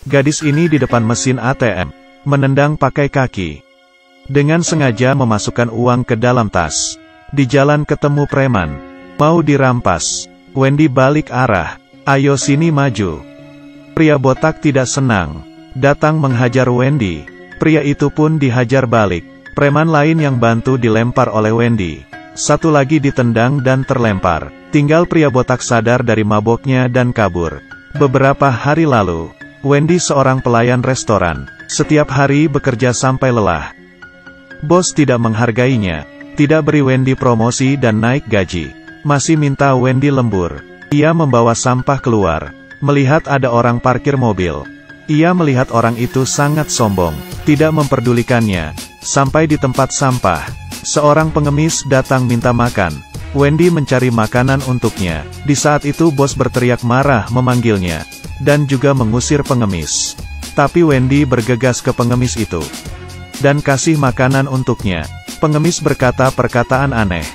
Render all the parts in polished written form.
Gadis ini di depan mesin ATM, menendang pakai kaki. Dengan sengaja memasukkan uang ke dalam tas. Di jalan ketemu preman. Mau dirampas. Wendy balik arah. Ayo sini maju. Pria botak tidak senang. Datang menghajar Wendy. Pria itu pun dihajar balik. Preman lain yang bantu dilempar oleh Wendy. Satu lagi ditendang dan terlempar. Tinggal pria botak sadar dari maboknya dan kabur. Beberapa hari lalu, Wendy seorang pelayan restoran. Setiap hari bekerja sampai lelah. Bos tidak menghargainya. Tidak beri Wendy promosi dan naik gaji. Masih minta Wendy lembur. Ia membawa sampah keluar. Melihat ada orang parkir mobil. Ia melihat orang itu sangat sombong. Tidak memperdulikannya. Sampai di tempat sampah. Seorang pengemis datang minta makan. Wendy mencari makanan untuknya. Di saat itu bos berteriak marah memanggilnya. Dan juga mengusir pengemis. Tapi Wendy bergegas ke pengemis itu. Dan kasih makanan untuknya. Pengemis berkata perkataan aneh.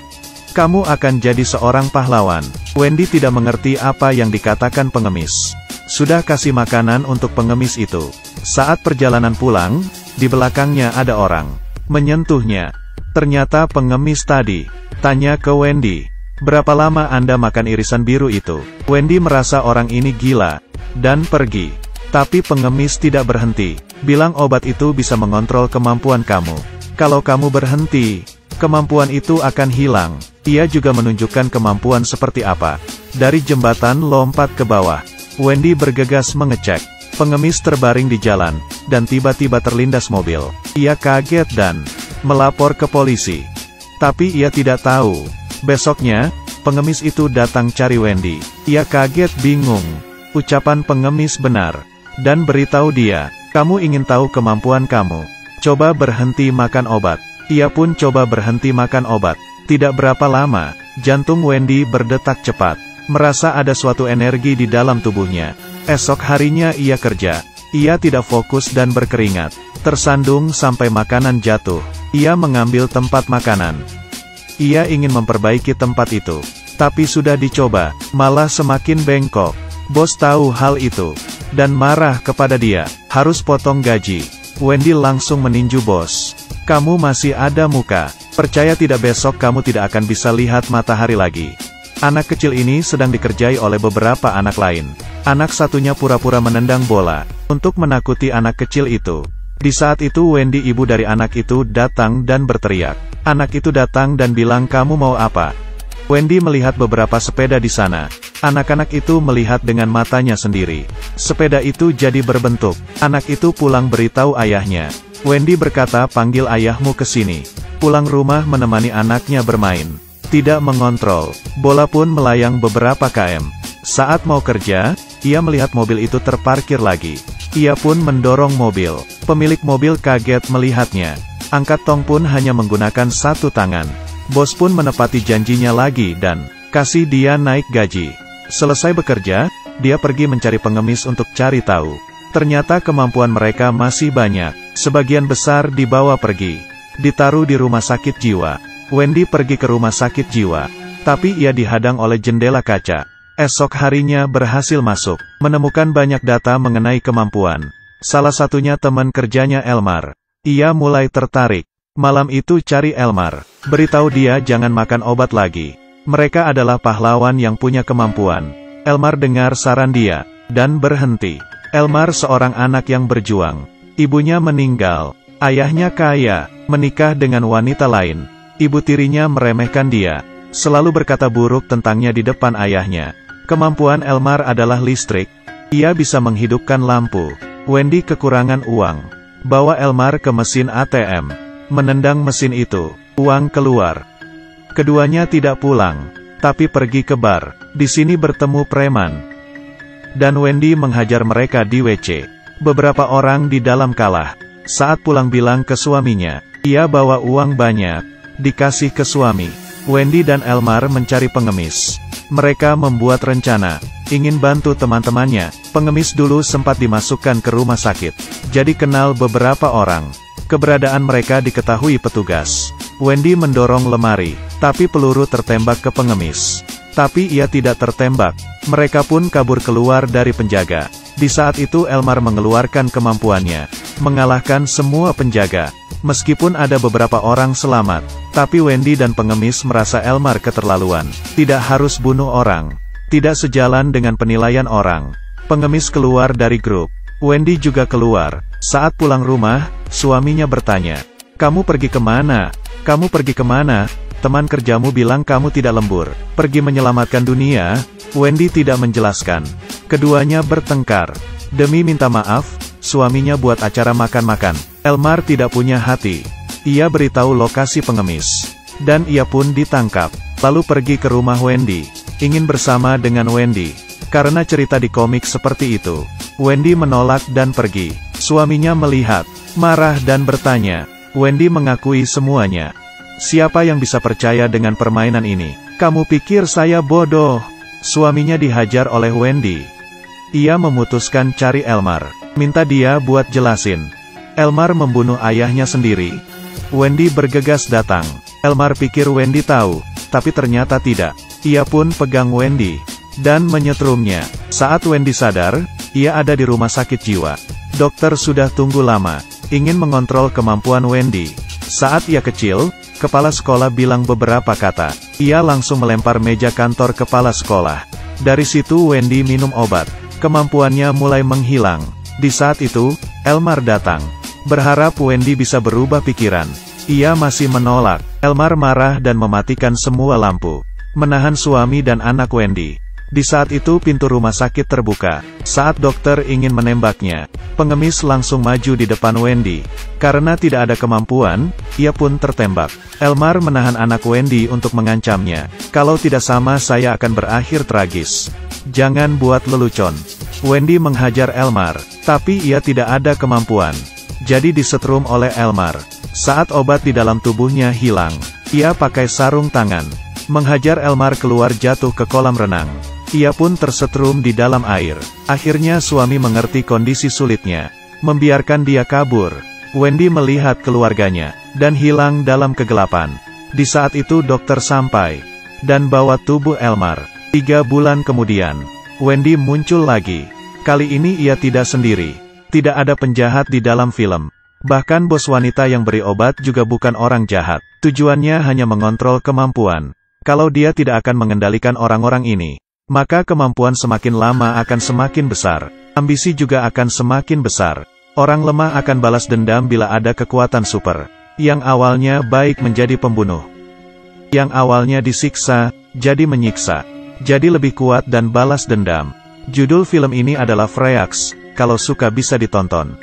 Kamu akan jadi seorang pahlawan. Wendy tidak mengerti apa yang dikatakan pengemis. Sudah kasih makanan untuk pengemis itu. Saat perjalanan pulang, di belakangnya ada orang. Menyentuhnya. Ternyata pengemis tadi. Tanya ke Wendy. Berapa lama Anda makan irisan biru itu? Wendy merasa orang ini gila. Dan pergi. Tapi pengemis tidak berhenti. Bilang obat itu bisa mengontrol kemampuan kamu. Kalau kamu berhenti, kemampuan itu akan hilang. Ia juga menunjukkan kemampuan seperti apa. Dari jembatan lompat ke bawah. Wendy bergegas mengecek. Pengemis terbaring di jalan, dan tiba-tiba terlindas mobil. Ia kaget dan melapor ke polisi. Tapi ia tidak tahu. Besoknya, pengemis itu datang cari Wendy. Ia kaget bingung. Ucapan pengemis benar. Dan beritahu dia, kamu ingin tahu kemampuan kamu. Coba berhenti makan obat. Ia pun coba berhenti makan obat. Tidak berapa lama, jantung Wendy berdetak cepat. Merasa ada suatu energi di dalam tubuhnya. Esok harinya ia kerja. Ia tidak fokus dan berkeringat. Tersandung sampai makanan jatuh. Ia mengambil tempat makanan. Ia ingin memperbaiki tempat itu. Tapi sudah dicoba, malah semakin bengkok. Bos tahu hal itu. Dan marah kepada dia. Harus potong gaji. Wendy langsung meninju bos. Kamu masih ada muka. Percaya tidak besok kamu tidak akan bisa lihat matahari lagi. Anak kecil ini sedang dikerjai oleh beberapa anak lain. Anak satunya pura-pura menendang bola. Untuk menakuti anak kecil itu. Di saat itu Wendy ibu dari anak itu datang dan berteriak. Anak itu datang dan bilang kamu mau apa? Wendy melihat beberapa sepeda di sana. Anak-anak itu melihat dengan matanya sendiri. Sepeda itu jadi berbentuk. Anak itu pulang beritahu ayahnya. Wendy berkata panggil ayahmu ke sini. Pulang rumah menemani anaknya bermain. Tidak mengontrol. Bola pun melayang beberapa km. Saat mau kerja, ia melihat mobil itu terparkir lagi. Ia pun mendorong mobil. Pemilik mobil kaget melihatnya. Angkat tong pun hanya menggunakan satu tangan. Bos pun menepati janjinya lagi dan kasih dia naik gaji. Selesai bekerja, dia pergi mencari pengemis untuk cari tahu. Ternyata kemampuan mereka masih banyak. Sebagian besar dibawa pergi. Ditaruh di rumah sakit jiwa. Wendy pergi ke rumah sakit jiwa. Tapi ia dihadang oleh jendela kaca. Esok harinya berhasil masuk. Menemukan banyak data mengenai kemampuan. Salah satunya teman kerjanya Elmar. Ia mulai tertarik. Malam itu cari Elmar. Beritahu dia jangan makan obat lagi. Mereka adalah pahlawan yang punya kemampuan. Elmar dengar saran dia. Dan berhenti. Elmar seorang anak yang berjuang. Ibunya meninggal. Ayahnya kaya. Menikah dengan wanita lain. Ibu tirinya meremehkan dia. Selalu berkata buruk tentangnya di depan ayahnya. Kemampuan Elmar adalah listrik. Ia bisa menghidupkan lampu. Wendy kekurangan uang. Bawa Elmar ke mesin ATM. Menendang mesin itu. Uang keluar. Keduanya tidak pulang. Tapi pergi ke bar. Di sini bertemu preman. Dan Wendy menghajar mereka di WC. Beberapa orang di dalam kalah. Saat pulang bilang ke suaminya. Ia bawa uang banyak. Dikasih ke suami. Wendy dan Elmar mencari pengemis. Mereka membuat rencana. Ingin bantu teman-temannya. Pengemis dulu sempat dimasukkan ke rumah sakit. Jadi kenal beberapa orang. Keberadaan mereka diketahui petugas. Wendy mendorong lemari. Tapi peluru tertembak ke pengemis. Tapi ia tidak tertembak. Mereka pun kabur keluar dari penjaga. Di saat itu Elmar mengeluarkan kemampuannya, mengalahkan semua penjaga. Meskipun ada beberapa orang selamat, tapi Wendy dan pengemis merasa Elmar keterlaluan. Tidak harus bunuh orang. Tidak sejalan dengan penilaian orang. Pengemis keluar dari grup. Wendy juga keluar. Saat pulang rumah, suaminya bertanya, "Kamu pergi kemana? Kamu pergi kemana? Teman kerjamu bilang kamu tidak lembur. Pergi menyelamatkan dunia?" Wendy tidak menjelaskan. Keduanya bertengkar. Demi minta maaf, suaminya buat acara makan-makan. Elmar tidak punya hati. Ia beritahu lokasi pengemis. Dan ia pun ditangkap. Lalu pergi ke rumah Wendy. Ingin bersama dengan Wendy. Karena cerita di komik seperti itu. Wendy menolak dan pergi. Suaminya melihat, marah dan bertanya. Wendy mengakui semuanya. "Siapa yang bisa percaya dengan permainan ini? Kamu pikir saya bodoh?" Suaminya dihajar oleh Wendy. Ia memutuskan cari Elmar. Minta dia buat jelasin. Elmar membunuh ayahnya sendiri. Wendy bergegas datang. Elmar pikir Wendy tahu, tapi ternyata tidak. Ia pun pegang Wendy dan menyetrumnya. Saat Wendy sadar, ia ada di rumah sakit jiwa. Dokter sudah tunggu lama, ingin mengontrol kemampuan Wendy. Saat ia kecil, kepala sekolah bilang beberapa kata. Ia langsung melempar meja kantor kepala sekolah. Dari situ Wendy minum obat. Kemampuannya mulai menghilang. Di saat itu, Elmar datang. Berharap Wendy bisa berubah pikiran. Ia masih menolak. Elmar marah dan mematikan semua lampu. Menahan suami dan anak Wendy. Di saat itu pintu rumah sakit terbuka. Saat dokter ingin menembaknya, pengemis langsung maju di depan Wendy. Karena tidak ada kemampuan, ia pun tertembak. Elmar menahan anak Wendy untuk mengancamnya. "Kalau tidak sama saya akan berakhir tragis. Jangan buat lelucon." Wendy menghajar Elmar, tapi ia tidak ada kemampuan. Jadi disetrum oleh Elmar. Saat obat di dalam tubuhnya hilang, ia pakai sarung tangan. Menghajar Elmar keluar jatuh ke kolam renang. Ia pun tersetrum di dalam air. Akhirnya suami mengerti kondisi sulitnya. Membiarkan dia kabur. Wendy melihat keluarganya, dan hilang dalam kegelapan. Di saat itu dokter sampai, dan bawa tubuh Elmar. 3 bulan kemudian, Wendy muncul lagi. Kali ini ia tidak sendiri. Tidak ada penjahat di dalam film. Bahkan bos wanita yang beri obat juga bukan orang jahat. Tujuannya hanya mengontrol kemampuan. Kalau dia tidak akan mengendalikan orang-orang ini, maka kemampuan semakin lama akan semakin besar. Ambisi juga akan semakin besar. Orang lemah akan balas dendam bila ada kekuatan super. Yang awalnya baik menjadi pembunuh. Yang awalnya disiksa, jadi menyiksa. Jadi lebih kuat dan balas dendam. Judul film ini adalah Freaks. Kalau suka bisa ditonton.